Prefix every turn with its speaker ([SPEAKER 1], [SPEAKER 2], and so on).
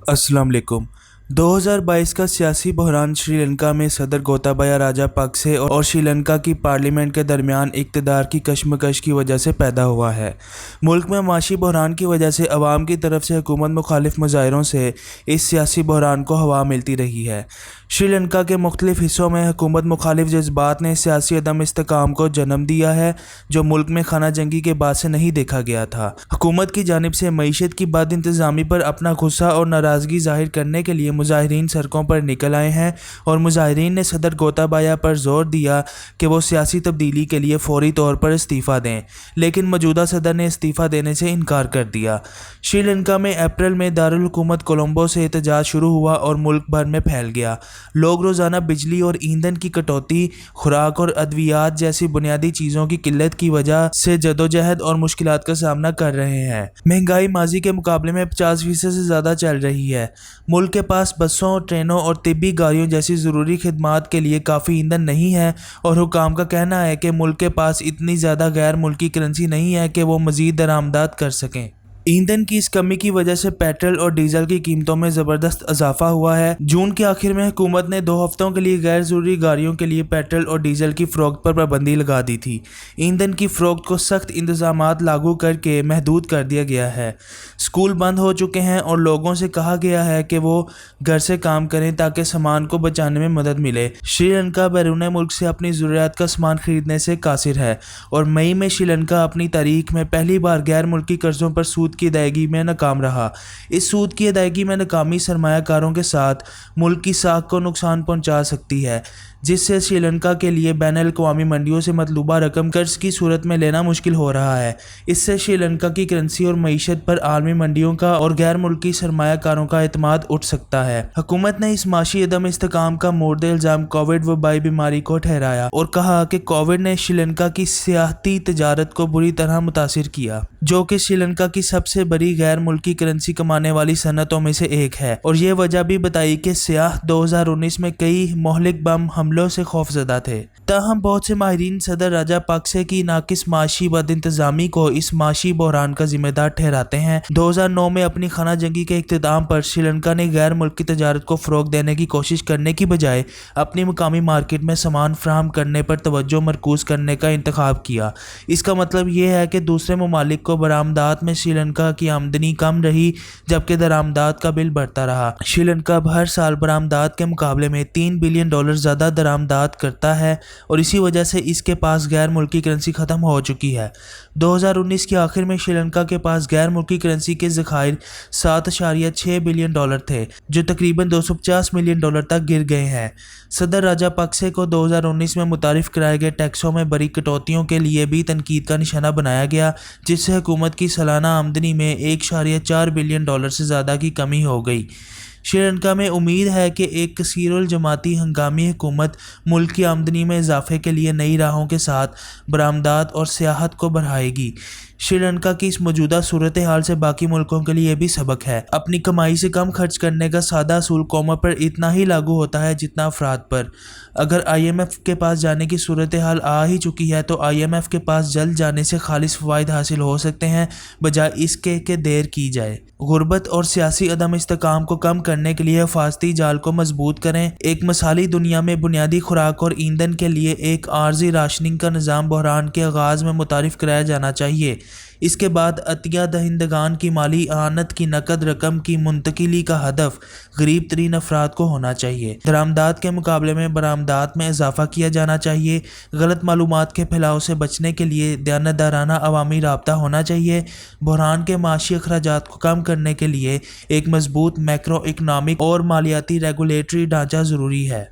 [SPEAKER 1] अस्सलाम वालेकुम। 2022 का सियासी बहरान श्रीलंका में सदर गोताबाया राजापक्से और श्रीलंका की पार्लियामेंट के दरमियान इक़्तिदार की कशमकश की वजह से पैदा हुआ है। मुल्क में माशी बहरान की वजह से अवाम की तरफ से हुकूमत मुखालिफ मुजाहिरों से इस सियासी बहरान को हवा मिलती रही है। श्रीलंका के मुख्तलिफ हिस्सों में हुकूमत मुखालिफ जज्बात ने सियासी अदम इस्तेकाम को जन्म दिया है, जो मुल्क में खाना जंगी के बाद से नहीं देखा गया था। हुकूमत की जानिब से मईशत की बद इंतज़ामी पर अपना गुस्सा और नाराज़गी ज़ाहिर करने के लिए मुजाहिरीन सड़कों पर निकल आए हैं और मुजाहिरीन ने सदर गोताबाया पर जोर दिया कि वो सियासी तब्दीली के लिए फौरी तौर पर इस्तीफ़ा दें, लेकिन मौजूदा सदर ने इस्तीफ़ा देने से इनकार कर दिया। श्रीलंका में अप्रैल में दारुल हुकूमत कोलंबो से एहतजाज शुरू हुआ और मुल्क भर में फैल गया। लोग रोज़ाना बिजली और ईंधन की कटौती, खुराक और अद्वियात जैसी बुनियादी चीज़ों की किल्लत की वजह से जदोजहद और मुश्किलात का सामना कर रहे हैं। महंगाई माजी के मुकाबले में 50% से ज़्यादा चल रही है। मुल्क के पास बसों, ट्रेनों और तिब्बी गाड़ियों जैसी ज़रूरी खिदमात के लिए काफ़ी ईंधन नहीं है और हुकाम का कहना है कि मुल्क के पास इतनी ज़्यादा गैर मुल्की करेंसी नहीं है कि वो मज़ीद दरामदात कर सकें। ईंधन की इस कमी की वजह से पेट्रोल और डीजल की कीमतों में ज़बरदस्त इजाफा हुआ है। जून के आखिर में हुकूमत ने 2 हफ्तों के लिए गैर ज़रूरी गाड़ियों के लिए पेट्रोल और डीजल की फ़रोख्त पर पाबंदी लगा दी थी। ईंधन की फ़रोख्त को सख्त इंतज़ामात लागू करके महदूद कर दिया गया है। स्कूल बंद हो चुके हैं और लोगों से कहा गया है कि वो घर से काम करें ताकि सामान को बचाने में मदद मिले। श्रीलंका बैरून मुल्क से अपनी ज़रूरियात का सामान खरीदने से कासिर है और मई में श्रीलंका अपनी तारीख में पहली बार गैर मुल्की कर्ज़ों पर सूद की अदायगी में नाकाम रहा। इस सूद की अदायगी में नाकामी सरमायाकारों के साथ मुल्क की साख को नुकसान पहुंचा सकती है, जिससे श्रीलंका के लिए बैनुल-अक़वामी मंडियों से मतलूबा रकम कर्ज की सूरत में लेना मुश्किल हो रहा है। इससे श्रीलंका की करेंसी और मईशत पर आलमी मंडियों का और गैर मुल्की सरमायाकारों का एतमाद उठ सकता है। हुकूमत ने इस माशी अदम इस्तेकाम का मोर्द इल्ज़ाम कोविड वबाई बीमारी को ठहराया और कहा कि कोविड ने श्रीलंका की सियाहती तजारत को बुरी तरह मुतासिर किया, जो कि श्रीलंका की सबसे बड़ी गैर मुल्की करेंसी कमाने वाली सनतों में से एक है। और ये वजह भी बताई कि सियाह 2019 में कई मोहलिक बम हमलों से खौफजदा थे। ताहम बहुत से माहिरीन सदर राजापक्से की नाकिस माशी बद इंतज़ामी को इस माशी बहरान का जिम्मेदार ठहराते हैं। 2009 में अपनी खाना जंगी के इख्तिताम पर श्रीलंका ने गैर मुल्की तजारत को फ़रोग़ देने की कोशिश करने की बजाय अपनी मुकामी मार्केट में सामान फराहम करने पर तवज्जो मरकूज़ करने का इंतखाब किया। इसका मतलब ये है कि दूसरे ममालिक को बरामदात में श्रीलंका की आमदनी कम रही, जबकि दरामदात का बिल बढ़ता रहा। श्रीलंका हर साल बरामदात के मुकाबले में $3 बिलियन ज़्यादा दरामदात करता है और इसी वजह से इसके पास गैर मुल्की करेंसी ख़त्म हो चुकी है। 2019 के आखिर में श्रीलंका के पास गैर मुल्की करेंसी के ज़खायर $7.6 बिलियन थे, जो तकरीबन $250 मिलियन तक गिर गए हैं। सदर राजापक्से को 2019 में मुतारिफ कराए गए टैक्सों में बड़ी कटौतियों के लिए भी तनकीद का निशाना बनाया गया, जिससे हुकूमत की सालाना आमदनी में $1.4 बिलियन से ज़्यादा की कमी हो गई। श्रीलंका में उम्मीद है कि एक कसीरुल जमाती हंगामी हुकूमत मुल्क की आमदनी में इजाफे के लिए नई राहों के साथ बरामदात और सियाहत को बढ़ाएगी। श्रीलंका की इस मौजूदा सूरत हाल से बाकी मुल्कों के लिए भी सबक है। अपनी कमाई से कम खर्च करने का सादा असूल कौमों पर इतना ही लागू होता है जितना अफराद पर। अगर IMF के पास जाने की सूरत हाल आ ही चुकी है तो IMF के पास जल्द जाने से खालिस फ़वाइद हासिल हो सकते हैं, बजाय इसके कि देर की जाए। गुर्बत और सियासी अदम इस्तेकाम को कम करने के लिए हिफाजती जाल को मजबूत करें। एक मिसाली दुनिया में बुनियादी खुराक और ईंधन के लिए एक आर्जी राशनिंग का निज़ाम बहरान के आगाज़ में मुतारिफ कराया जाना चाहिए। इसके बाद अतिया दहिंदगान की माली आनत की नकद रकम की मुंतकिली का हदफ गरीब तरीन अफराद को होना चाहिए। दरामदात के मुकाबले में बरामदात में इजाफा किया जाना चाहिए। गलत मालूमात के फैलाव से बचने के लिए दयानतदाराना अवामी राब्ता होना चाहिए। बहरान के माशी अखराजात को कम करने के लिए एक मजबूत मैक्रो इकनॉमिक और मालियाती रेगुलेटरी ढांचा ज़रूरी है।